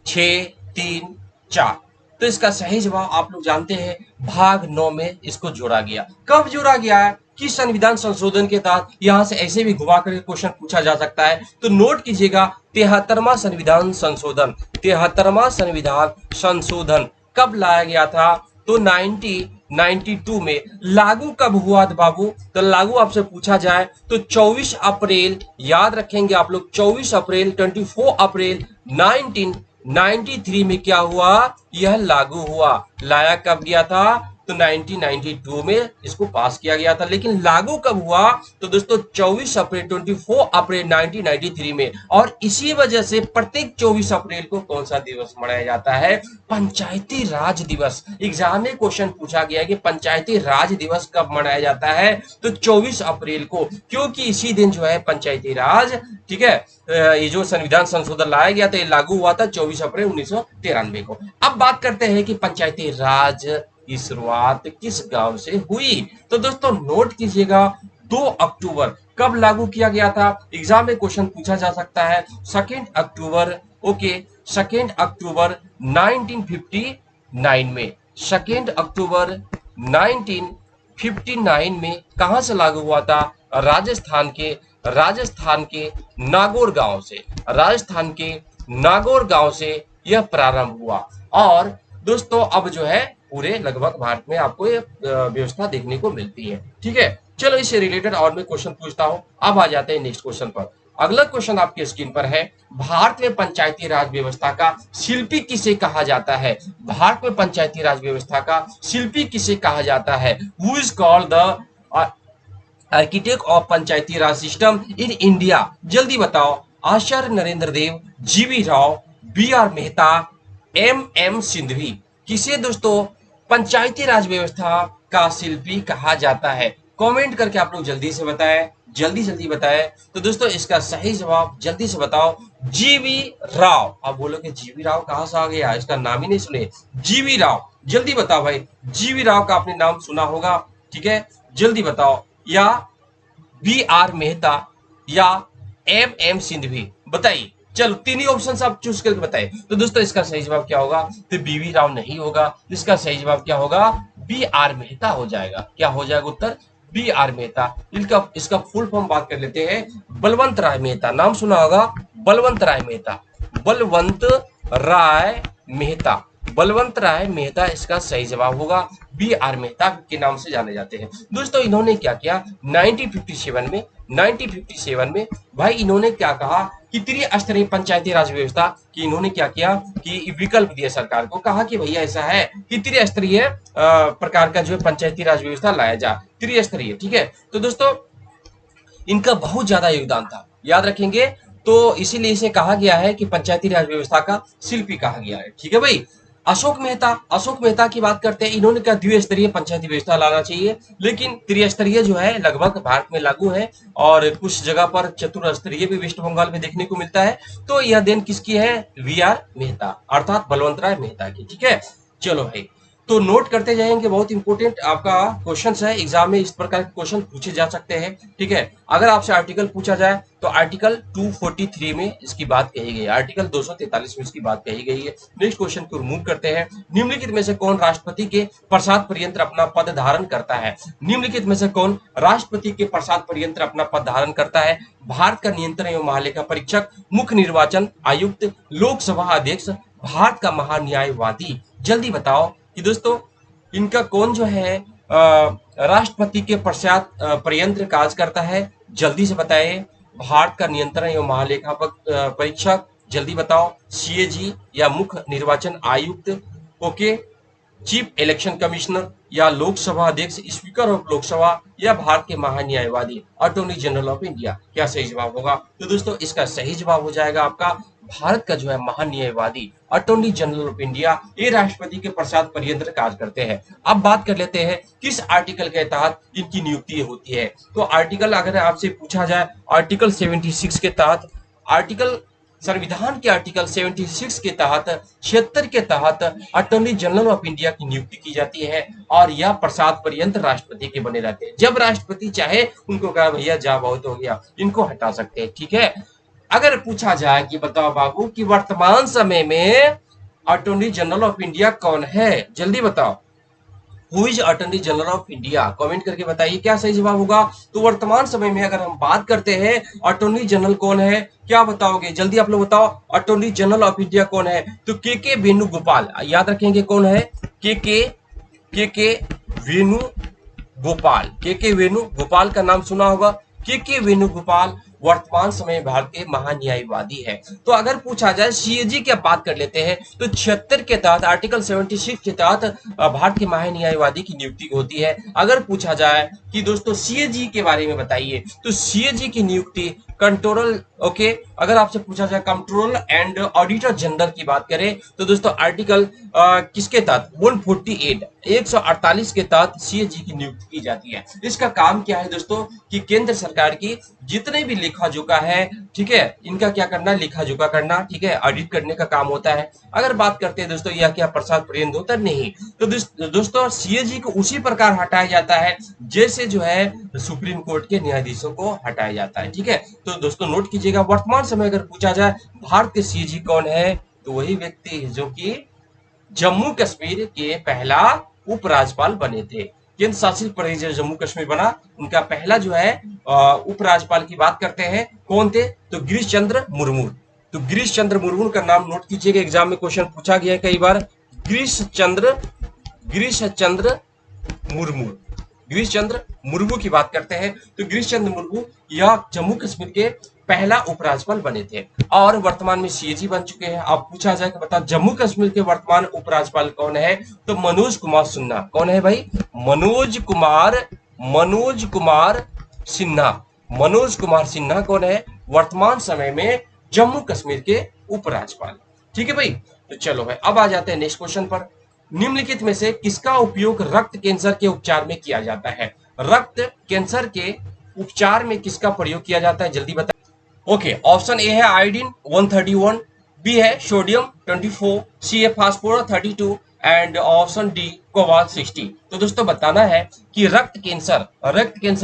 6, 3, 4। तो इसका सही जवाब आप लोग जानते हैं, भाग 9 में इसको जोड़ा गया। कब जोड़ा गया है? कि संविधान संशोधन के तहत। यहां से ऐसे भी घुमा कर क्वेश्चन पूछा जा सकता है, तो नोट कीजिएगा 73वां संविधान संशोधन। 73वां संविधान संशोधन कब लाया गया था? तो 1992 में। लागू कब हुआ था बाबू? तो लागू आपसे पूछा जाए तो 24 अप्रैल, याद रखेंगे आप लोग, 24 अप्रैल 24 अप्रैल 1993 में क्या हुआ? यह लागू हुआ। लाया कब गया था? तो 1992 में इसको पास किया गया था। लेकिन लागू कब हुआ? तो दोस्तों 24 अप्रैल 24 अप्रैल 1993 में। और इसी वजह से प्रत्येक 24 अप्रैल को कौन सा दिवस मनाया जाता है? पंचायती राज दिवस। एग्जाम में क्वेश्चन पूछा गया कि पंचायती राज दिवस कब मनाया जाता है? तो 24 अप्रैल को, क्योंकि इसी दिन जो है पंचायती राज, ठीक है, ये जो संविधान संशोधन लाया गया था, ये लागू हुआ था 24 अप्रैल 1993 को। अब बात करते हैं कि पंचायती राज की शुरुआत किस गांव से हुई? तो दोस्तों नोट कीजिएगा, 2 अक्टूबर। कब लागू किया गया था? एग्जाम में क्वेश्चन पूछा जा सकता है, 2 अक्टूबर। ओके, 2 अक्टूबर 1959 में। 2 अक्टूबर 1959 में कहां से लागू हुआ था? राजस्थान के नागौर गांव से। राजस्थान के नागौर गांव से यह प्रारंभ हुआ। और दोस्तों अब जो है पूरे लगभग भारत में आपको ये व्यवस्था देखने को मिलती है, ठीक है। चलो इससे रिलेटेड और मैं क्वेश्चन पूछता हूं। अब आ जाते हैं नेक्स्ट क्वेश्चन पर। अगला क्वेश्चन आपकी स्क्रीन पर है, भारत में पंचायती राज व्यवस्था का शिल्पी किसे कहा जाता है? भारत में पंचायती राज व्यवस्था का शिल्पी किसे कहा जाता है? Who is called the architect of Panchayati Raj system in India? जल्दी बताओ। आचार्य नरेंद्र देव, जीवी राव, BR मेहता, MM सिंधवी। किसे दोस्तों पंचायती राज व्यवस्था का शिल्पी कहा जाता है? कमेंट करके आप लोग जल्दी से बताएं, जल्दी जल्दी बताएं। तो दोस्तों इसका सही जवाब जल्दी से बताओ, जीवी राव। आप बोलोगे जीवी राव कहां से आ गया, इसका नाम ही नहीं सुने। जीवी राव, जल्दी बताओ भाई, जीवी राव का आपने नाम सुना होगा, ठीक है, जल्दी बताओ। या BR मेहता या MM सिंधवी, बताइए। चलो तीन ही ऑप्शन आप चूज करके बताइए। तो दोस्तों इसका सही जवाब क्या होगा? तो BV राव नहीं होगा, इसका सही जवाब क्या होगा? BR मेहता हो जाएगा। क्या हो जाएगा उत्तर? BR मेहता। इसका फुल फॉर्म बात कर लेते हैं, बलवंत राय मेहता। नाम सुना होगा, बलवंत राय मेहता। बलवंत राय मेहता, बलवंत राय मेहता इसका सही जवाब होगा। BR मेहता के नाम से जाने जाते हैं। दोस्तों इन्होंने क्या किया 1957 में भाई इन्होंने क्या कहा कि त्रिस्तरीय पंचायती राज व्यवस्था की इन्होंने क्या किया कि विकल्प दिया सरकार को। कहा कि भैया ऐसा है कि त्रिस्तरीय प्रकार का जो है पंचायती राज व्यवस्था लाया जा, त्रिस्तरीय, ठीक है। तो दोस्तों इनका बहुत ज्यादा योगदान था, याद रखेंगे। तो इसीलिए इसे कहा गया है कि पंचायती राज व्यवस्था का शिल्पी कहा गया है, ठीक है भाई। अशोक मेहता की बात करते हैं। इन्होंने क्या द्विस्तरीय पंचायती व्यवस्था लाना चाहिए, लेकिन त्रिस्तरीय जो है लगभग भारत में लागू है, और कुछ जगह पर चतुस्तरीय भी वेस्ट बंगाल में देखने को मिलता है। तो यह देन किसकी है? VR मेहता, अर्थात बलवंत राय मेहता की, ठीक है। चलो भाई, तो नोट करते जाएंगे, बहुत इंपॉर्टेंट आपका क्वेश्चन है। एग्जाम में इस प्रकार के क्वेश्चन पूछे जा सकते हैं, ठीक है। अगर आपसे आर्टिकल पूछा जाए तो आर्टिकल 243 में इसकी बात कही गई है, आर्टिकल 243 में इसकी बात कही गई है। नेक्स्ट क्वेश्चन को रिमूव करते हैं। निम्नलिखित में से कौन राष्ट्रपति के प्रसाद पर्यंत अपना पद धारण करता है? निम्नलिखित में से कौन राष्ट्रपति के प्रसाद पर्यंत अपना पद धारण करता है? भारत का नियंत्रण एवं महालेखा परीक्षक, मुख्य निर्वाचन आयुक्त, लोकसभा अध्यक्ष, भारत का महान्यायवादी। जल्दी बताओ कि दोस्तों इनका कौन जो है राष्ट्रपति के पश्चात पर्यंत कार्य करता है? जल्दी से बताइए। भारत का नियंत्रण एवं महालेखापक परीक्षक, जल्दी बताओ। सीएजी या मुख्य निर्वाचन आयुक्त, ओके, चीफ इलेक्शन कमिश्नर या लोकसभा अध्यक्ष, स्पीकर ऑफ लोकसभा या भारत के महान्यायवादी, अटॉर्नी जनरल ऑफ इंडिया। क्या सही जवाब होगा? तो दोस्तों इसका सही जवाब हो जाएगा आपका भारत का जो है महान्यायवादी, अटॉर्नी जनरल ऑफ इंडिया। ये राष्ट्रपति के पश्चात पर्यंत कार्य करते हैं। अब बात कर लेते हैं किस आर्टिकल के तहत इनकी नियुक्ति होती है। तो आर्टिकल अगर आपसे पूछा जाए, आर्टिकल 76 के तहत, आर्टिकल संविधान के आर्टिकल 76 के तहत 76 के तहत अटॉर्नी जनरल ऑफ इंडिया की नियुक्ति की जाती है और यह प्रसाद पर्यंत राष्ट्रपति के बने रहते हैं। जब राष्ट्रपति चाहे उनको कहा भैया जा बहुत हो गया, इनको हटा सकते हैं, ठीक है। अगर पूछा जाए कि बताओ बाबू कि वर्तमान समय में अटॉर्नी जनरल ऑफ इंडिया कौन है, जल्दी बताओ। Who is attorney general of India, comment करके बताइए क्या सही जवाब होगा। तो वर्तमान समय में अगर हम बात करते हैं अटॉर्नी जनरल कौन है, क्या बताओगे? जल्दी आप लोग बताओ, अटॉर्नी जनरल ऑफ इंडिया कौन है? तो के वेणुगोपाल, याद रखेंगे कौन है? के वेणुगोपाल, के वेणुगोपाल का नाम सुना होगा। के वेणुगोपाल वर्तमान समय भारत के महान्यायवादी है। तो अगर पूछा जाए सीएजी की बात कर लेते हैं, तो 76 के तहत, आर्टिकल 76 के तहत भारत के महान्यायवादी की नियुक्ति होती है। अगर पूछा जाए कि दोस्तों सीएजी के बारे में बताइए, तो सीएजी की नियुक्ति कंट्रोलर, ओके, अगर आपसे पूछा जाए कंट्रोलर एंड ऑडिटर जनरल की बात करें, तो दोस्तों आर्टिकल किसके तहत? 148, 148 के तहत सीएजी की नियुक्ति की जाती है। इसका काम क्या है दोस्तों कि केंद्र सरकार की जितने भी लेखा जोखा है, ठीक है, इनका क्या करना? लेखा जोखा करना, ठीक है, ऑडिट करने का काम होता है। अगर बात करते हैं दोस्तों यह क्या प्रसाद पर्यंत होता? नहीं। तो दोस्तों सीएजी को उसी प्रकार हटाया जाता है जैसे जो है सुप्रीम कोर्ट के न्यायाधीशों को हटाया जाता है, ठीक है। तो दोस्तों नोट कीजिएगा, वर्तमान समय अगर पूछा जाए भारत के सीएजी कौन है, तो वही व्यक्ति है जो कि जम्मू कश्मीर के पहला उपराज्यपाल बने थे। केंद्र शासित प्रदेश जम्मू कश्मीर बना, उनका पहला जो है उपराज्यपाल की बात करते हैं, कौन थे? तो गिरीश चंद्र मुर्मू। तो गिरीश चंद्र मुर्मू का नाम नोट कीजिएगा, एग्जाम में क्वेश्चन पूछा गया है कई बार। गिरीश चंद्र मुर्मू, गिरीश चंद्र मुर्मू की बात करते हैं। तो गिरीश चंद्र मुर्मू यह जम्मू कश्मीर के पहला उपराज्यपाल बने थे और वर्तमान में सीएजी बन चुके हैं। अब पूछा जाए कि बता जम्मू कश्मीर के वर्तमान उपराज्यपाल कौन है, तो मनोज कुमार सिन्हा। कौन है भाई? मनोज कुमार सिन्हा। मनोज कुमार सिन्हा कौन है? वर्तमान समय में जम्मू कश्मीर के उपराज्यपाल, ठीक है भाई। तो चलो भाई अब आ जाते हैं नेक्स्ट क्वेश्चन पर। निम्नलिखित में से किसका उपयोग रक्त कैंसर के उपचार में किया जाता है? रक्त कैंसर के उपचार में किसका प्रयोग किया जाता है, जल्दी बताइए। ओके, ऑप्शन ए है आयोडीन 131, बी है सोडियम 24, सी है phosphorus 32 and option D cobalt 60। तो दोस्तों बताना है कि रक्त कैंसर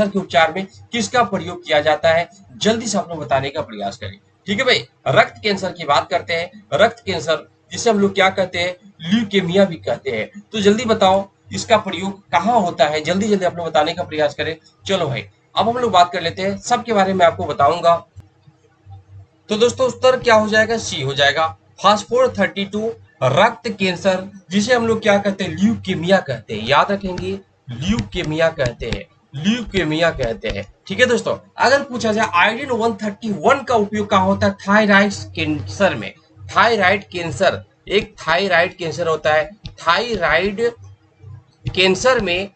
के उपचार में किसका प्रयोग किया जाता है, जल्दी से आप लोग बताने का प्रयास करें, ठीक है भाई। रक्त कैंसर की बात करते हैं, रक्त कैंसर जिसे हम लोग क्या कहते हैं? ल्यूकेमिया भी कहते हैं। तो जल्दी बताओ इसका प्रयोग कहाँ होता है, जल्दी जल्दी आप लोग बताने का प्रयास करें। चलो भाई अब हम लोग बात कर लेते हैं, सबके बारे में आपको बताऊंगा। तो दोस्तों उत्तर क्या हो जाएगा? सी हो जाएगा, फास्फोरस 32। रक्त कैंसर जिसे हम लोग क्या कहते हैं? ल्यूकेमिया कहते हैं, याद रखेंगे, ल्यूकेमिया कहते हैं, ठीक है दोस्तों। अगर पूछा जाए आयोडीन 131 का उपयोग कहाँ होता है? थायराइड कैंसर में। थायराइड कैंसर, एक थायराइड कैंसर होता है, थायराइड कैंसर में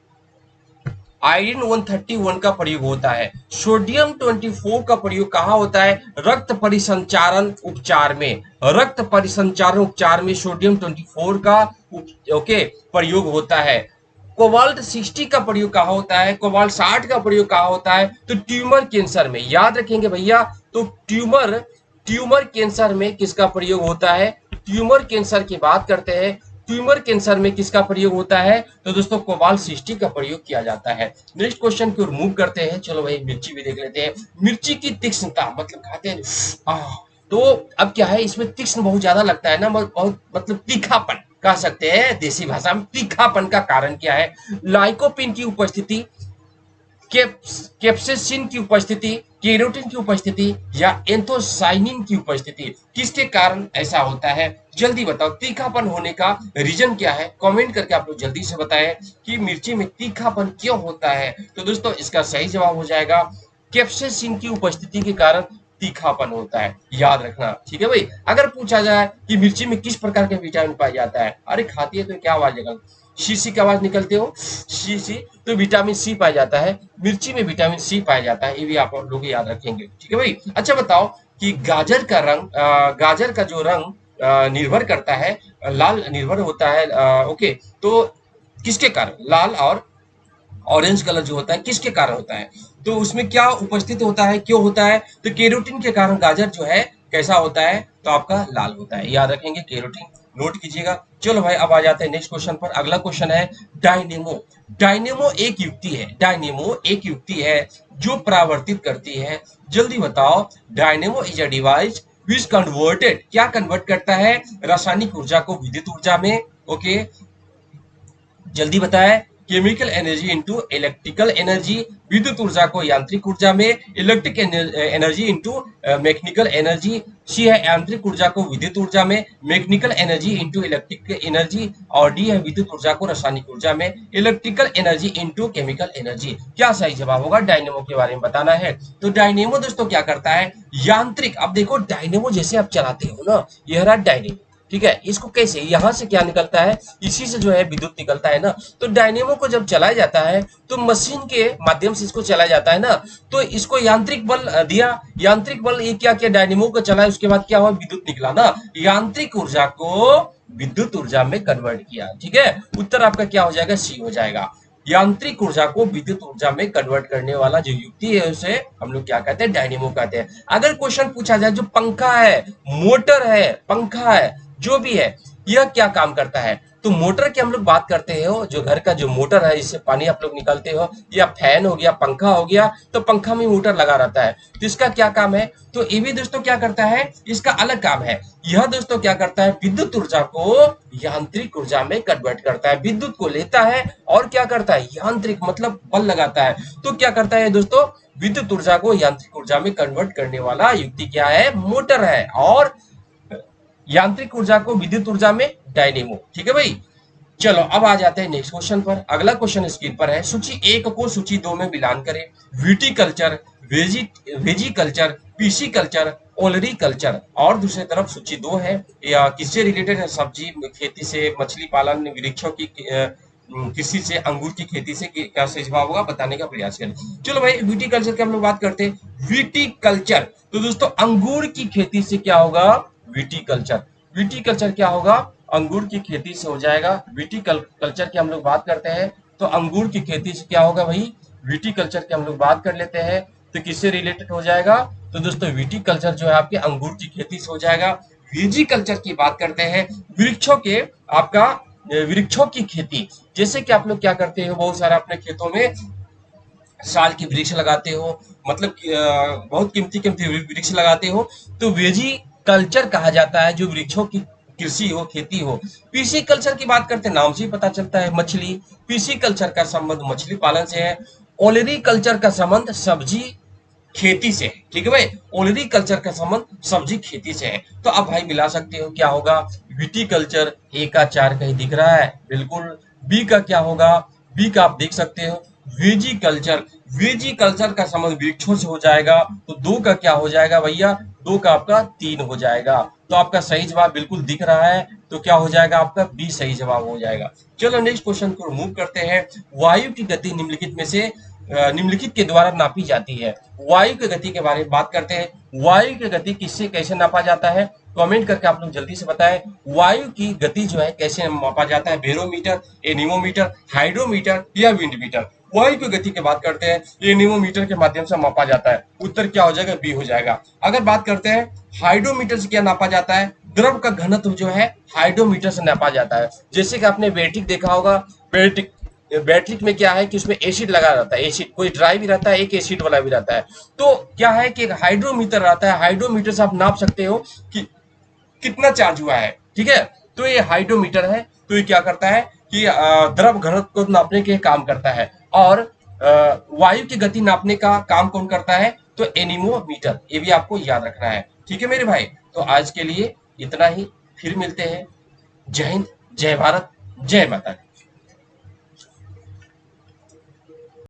आयोडीन 131 का प्रयोग होता है। सोडियम 24 का प्रयोग कहाँ होता है? रक्त परिसंचारण उपचार में। रक्त परिसंचारण उपचार में सोडियम 24 का प्रयोग होता है। कोबाल्ट 60 का प्रयोग कहाँ होता है? कोबाल्ट 60 का प्रयोग कहाँ होता है? तो ट्यूमर कैंसर में, याद रखेंगे भैया। तो ट्यूमर कैंसर में किसका प्रयोग होता है? ट्यूमर कैंसर की बात करते हैं, ट्यूमर कैंसर में किसका प्रयोग होता है? तो दोस्तों कोबाल्ट 60 का प्रयोग किया जाता है। नेक्स्ट क्वेश्चन की ओर मूव करते हैं। चलो भाई मिर्ची भी देख लेते हैं। मिर्ची की तीक्ष्णता, मतलब खाते हैं तो अब क्या है, इसमें तीक्ष्ण बहुत ज्यादा लगता है ना, बहुत मतलब तीखापन कह सकते हैं देसी भाषा में। तीखापन का कारण क्या है? लाइकोपिन की उपस्थिति, कैप्सेसिन की उपस्थिति, केरोटिन की उपस्थिति या एंथोसाइनिन की उपस्थिति, किसके कारण ऐसा होता है? जल्दी बताओ तीखापन होने का रीजन क्या है, कमेंट करके आप लोग जल्दी से बताएं कि मिर्ची में तीखापन क्यों होता है। तो दोस्तों इसका सही जवाब हो जाएगा कैप्साइसिन की उपस्थिति के कारण तीखापन होता है, याद रखना। ठीक है भाई। अगर पूछा जाए कि मिर्ची में किस प्रकार के विटामिन पाया जाता है, अरे खाती है तो क्या आवाज निकल, शी शी की आवाज निकलते हो, शी शी, तो विटामिन सी पाया जाता है, मिर्ची में विटामिन सी पाया जाता है, ये भी आप लोग याद रखेंगे। ठीक है भाई। अच्छा बताओ कि गाजर का रंग, गाजर का जो रंग निर्भर करता है, लाल निर्भर होता है, ओके, तो किसके कारण लाल और ऑरेंज कलर जो होता है किसके कारण होता है, तो उसमें क्या उपस्थित होता है, क्यों होता है, तो केरोटीन के कारण गाजर जो है कैसा होता है, तो आपका लाल होता है, याद रखेंगे केरोटीन, नोट कीजिएगा। चलो भाई अब आ जाते हैं नेक्स्ट क्वेश्चन पर। अगला क्वेश्चन है डायनेमो। डायनेमो एक युक्ति है, डायनेमो एक युक्ति है जो परावर्तित करती है। जल्दी बताओ, dynamo is a device which converted, क्या कन्वर्ट करता है रासायनिक ऊर्जा को विद्युत ऊर्जा में, ओके, जल्दी बताएं, chemical energy into electrical energy, विद्युत ऊर्जा को यांत्रिक ऊर्जा में, electric energy into mechanical energy, C है यांत्रिक ऊर्जा को विद्युत ऊर्जा में, mechanical energy into electric energy, और डी है विद्युत ऊर्जा को रासायनिक ऊर्जा में, electrical energy into chemical energy. क्या सही जवाब होगा, डायनेमो के बारे में बताना है। तो डायनेमो दोस्तों क्या करता है, यांत्रिक, अब देखो डायनेमो जैसे आप चलाते हो ना, यह रहा डायनेमो, ठीक है, इसको कैसे, यहां से क्या निकलता है, इसी से जो है विद्युत निकलता है ना, तो डायनेमो को जब चलाया जाता है तो मशीन के माध्यम से इसको चलाया जाता है ना, तो इसको यांत्रिक बल दिया, यांत्रिक बल ये क्या किया, डायनेमो को चलाया, उसके बाद क्या हुआ, विद्युत निकला ना, यांत्रिक ऊर्जा को विद्युत ऊर्जा में कन्वर्ट किया। ठीक है, उत्तर आपका क्या हो जाएगा, सी हो जाएगा। यांत्रिक ऊर्जा को विद्युत ऊर्जा में कन्वर्ट करने वाला जो युक्ति है उसे हम लोग क्या कहते हैं, डायनेमो कहते हैं। अगर क्वेश्चन पूछा जाए जो पंखा है, मोटर है, पंखा है, जो भी है, यह क्या काम करता है, तो मोटर की हम लोग बात करते हो, जो घर का जो मोटर है जिससे पानी आप लोग निकालते हो, या फैन हो गया, पंखा हो गया, तो पंखा में मोटर लगा रहता है, तो इसका क्या काम है, तो ये भी दोस्तों क्या करता है, इसका अलग काम है। यह दोस्तों क्या करता है, विद्युत ऊर्जा को यांत्रिक ऊर्जा में कन्वर्ट करता है, विद्युत को लेता है और क्या करता है, यांत्रिक मतलब बल लगाता है, तो क्या करता है दोस्तों, विद्युत ऊर्जा को यांत्रिक ऊर्जा में कन्वर्ट करने वाला युक्ति क्या है, मोटर है, और यांत्रिक ऊर्जा को विद्युत ऊर्जा में डायनेमो। ठीक है भाई। चलो अब आ जाते हैं नेक्स्ट क्वेश्चन पर। अगला क्वेश्चन स्क्रीन पर है, सूची 1 को सूची 2 में मिलान करें। विटीकल्चर, वेजी कल्चर, पीसी कल्चर, ओलरी कल्चर, और दूसरी तरफ सूची 2 है, या किससे रिलेटेड है, सब्जी खेती से, मछली पालन, वृक्षों की कृषि से, अंगूर की खेती से, क्या सही जवाब होगा बताने का प्रयास करें। चलो भाई विटीकल्चर की हम लोग बात करते हैं। विटीकल्चर, तो दोस्तों अंगूर की खेती से क्या होगा, विटीकल्चर, विटीकल्चर क्या होगा, अंगूर की खेती से हो जाएगा। विटीकल्चर की हम लोग बात करते हैं तो अंगूर की खेती से क्या होगा भाई, विटीकल्चर की हम लोग बात कर लेते हैं, तो किससे रिलेटेड हो जाएगा, तो दोस्तों विटीकल्चर जो है आपके अंगूर की खेती से हो जाएगा। वेजिकल्चर की बात करते हैं, वृक्षों के, आपका वृक्षों की खेती, जैसे कि आप लोग क्या करते हो, बहुत सारा अपने खेतों में साल की वृक्ष लगाते हो, मतलब बहुत कीमती कीमती वृक्ष लगाते हो, तो वेजी कल्चर कहा जाता है जो वृक्षों की कृषि हो, खेती हो। पीसी कल्चर की बात करते हैं, नाम से ही पता चलता है मछली, पीसी कल्चर का संबंध मछली पालन से है। ओलरी कल्चर का संबंध सब्जी खेती से है। ठीक है भाई, ओलरी कल्चर का संबंध सब्जी खेती से है। तो अब भाई मिला सकते हो, क्या होगा, विटीकल्चर, ए का 4 कहीं दिख रहा है, बिल्कुल। बी का क्या होगा, बी का आप देख सकते हो वेजी कल्चर, वेजी कल्चर का संबंध वृक्षों से हो जाएगा, तो 2 का क्या हो जाएगा भैया, 2 का आपका 3 हो जाएगा। तो आपका सही जवाब बिल्कुल दिख रहा है, तो क्या हो जाएगा आपका बी सही जवाब हो जाएगा। चलो नेक्स्ट क्वेश्चन को मूव करते हैं। वायु की गति निम्नलिखित में से निम्नलिखित के द्वारा नापी जाती है। वायु की गति के बारे में बात करते हैं। वायु की गति किससे कैसे नापा जाता है, कमेंट करके आप लोग जल्दी से बताएं। वायु की गति जो है कैसे मापा जाता है, बेरोमीटर, एनीमोमीटर, हाइड्रोमीटर या विंड मीटर। वायु की गति की बात करते हैं, एनीमोमीटर के माध्यम से मापा जाता है, उत्तर क्या हो जाएगा, बी हो जाएगा। अगर बात करते हैं हाइड्रोमीटर से क्या नापा जाता है, द्रव का घनत्व जो है हाइड्रोमीटर से नापा जाता है। जैसे कि आपने बैटरी देखा होगा, बैटरी, बैटरी में क्या है कि उसमें एसिड लगा रहता है, एसिड कोई ड्राई भी रहता है, एक एसिड वाला भी रहता है। तो क्या है कि एक हाइड्रोमीटर रहता है, हाइड्रोमीटर से आप नाप सकते हो कि कितना चार्ज हुआ है। ठीक है, तो ये हाइड्रोमीटर है, तो ये क्या करता है कि द्रव घनत्व को नापने के काम करता है। और वायु की गति नापने का काम कौन करता है, तो एनीमोमीटर, ये भी आपको याद रखना है। ठीक है मेरे भाई, तो आज के लिए इतना ही। फिर मिलते हैं। जय हिंद, जय भारत, जय माता दी।